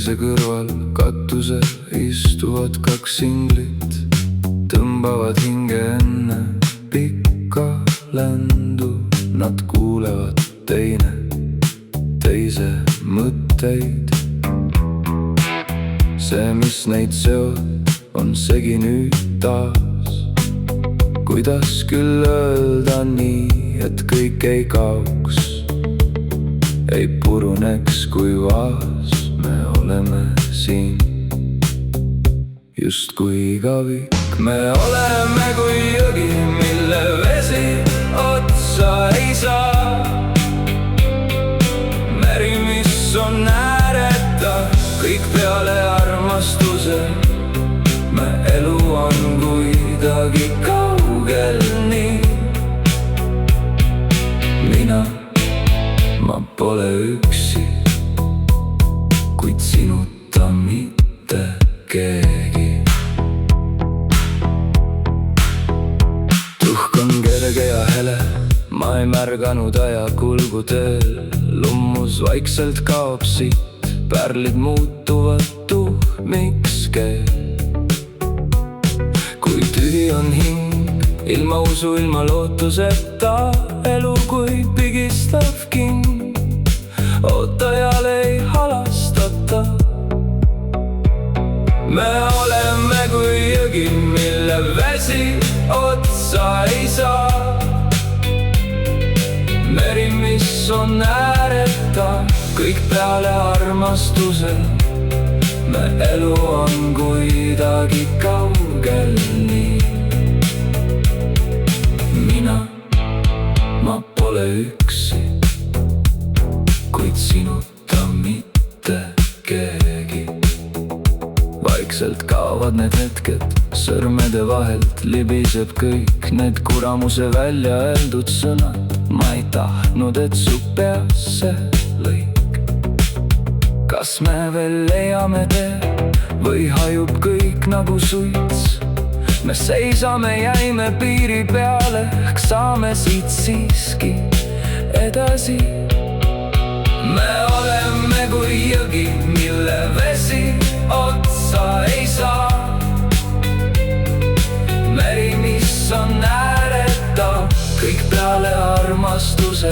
päikese kõrval katusel istuvad kaks singlit, tõmbavad hinge enne pikka ländu. Nad kuulevad teine teise mõtteid. See, mis neid seob, on segi nüüd taas. Kuidas küll öelda nii, et kõik ei kaoks, ei puruneks kui vaas. Me oleme siin justkui igavik. Me oleme kui jõgi, mille vesi otsa ei saa. Meri, mis on ääreta, kõik peale armastuse. Me elu on kuidagi kaugel nii. Ma pole üksi, kuid sinuta mitte keegi. Tuhk on kerge ja hele, ma ei märganud aja kulgu teel. Lummus vaikselt kaob siit, pärlid muutuvad tuhmiks keel. Kui tühi on hing, ilma usu, ilma lootuseta. Elu kui pigistav king, ootajal ei halastata. Me oleme kui jõgi, mille vesi otsa ei saa. Meri, mis on ääreta, kõik peale armastuse. Me elu on kuidagi kaugel nii. Ma pole üksi, kuid sinuta mitte keegi. Vaikselt kaovad need hetked, sõrmede vahelt libiseb kõik need kuramuse välja öeldud sõnad. Ma ei tahtnud, et su peas see lõik. Kas me veel leiame tee või hajub kõik nagu suits? Me seisame, jäime piiri peale, ehk saame siit siiski edasi. Me oleme kui jõgi, mille vesi otsa ei saa. Meri, mis on ääreta, kõik peale armastuse.